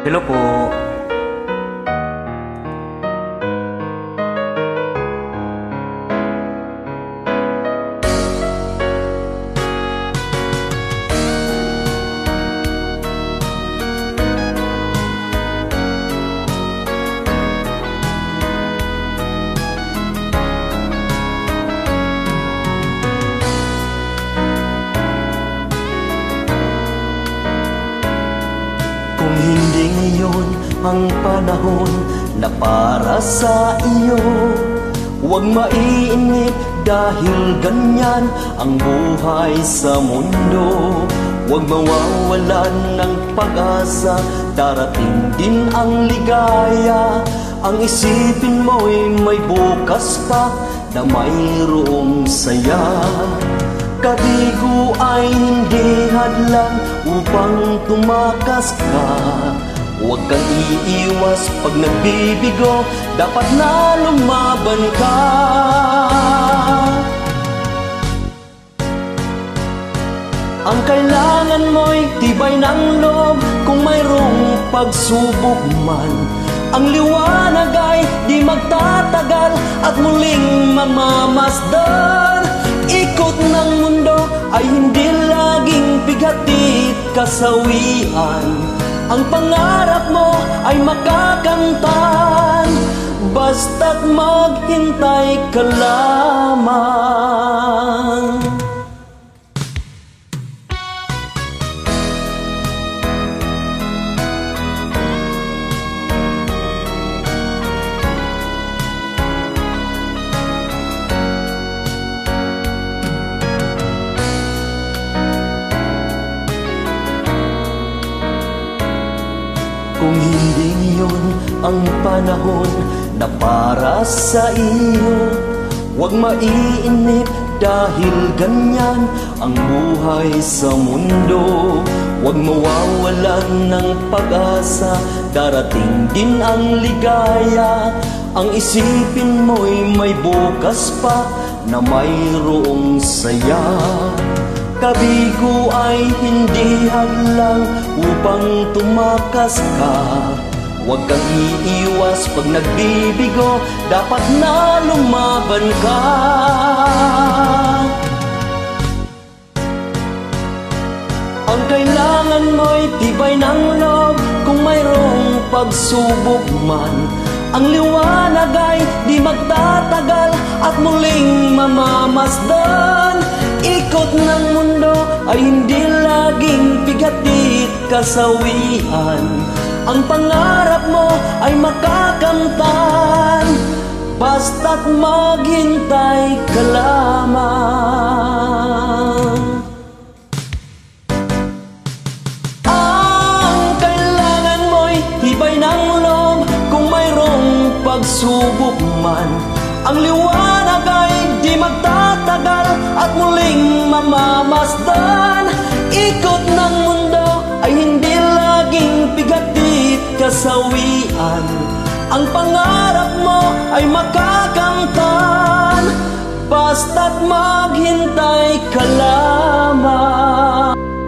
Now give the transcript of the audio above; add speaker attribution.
Speaker 1: Hello po.
Speaker 2: Kung hindi ngayon ang panahon na para sa iyo, huwag maiinip dahil ganyan ang buhay sa mundo. Huwag mawawalan ng pag-asa, darating din ang ligaya. Ang isipin mo'y may bukas pa na mayroong saya. Kabigo ay hindi hadlang upang tumakas ka. Huwag kang iiwas pag nagbibigo, dapat na lumaban ka. Ang kailangan mo'y tibay ng loob kung mayroong pagsubok man. Ang liwanag ay di magtatagal at muling mamamasdan. Ikot ng mundo ay hindi laging bigatit kasawian. Ang pangarap mo ay makakamtan, basta't maghintay ka lamang. Kung hindi ngayon ang panahon na para sa iyo, huwag maiinip dahil ganyan ang buhay sa mundo. Huwag mawawalan ng pag-asa, darating din ang ligaya. Ang isipin mo'y may bukas pa na mayroong saya. Kabigo ay hindi hadlang upang tumakas ka. Huwag kang iiwas pag nagbibigo, dapat na lumaban ka. Ang kailangan mo'y tibay ng loob kung mayroong pagsubok man. Ang liwanag ay di magtatagal at muling mamamasdan. Ikot ng mundo ay hindi laging bigatit kasawian. Ang pangarap mo ay makakamtan, basta't maghintay ka lamang. Ang kailangan mo'y tibay ng loob kung mayroong pagsubok man. Ang liwanag ay di magtatagal at muling mamamasdan. Ikot ng mundo ay hindi laging bigatit kasawian. Ang pangarap mo ay makakamtan, basta't maghintay ka lamang.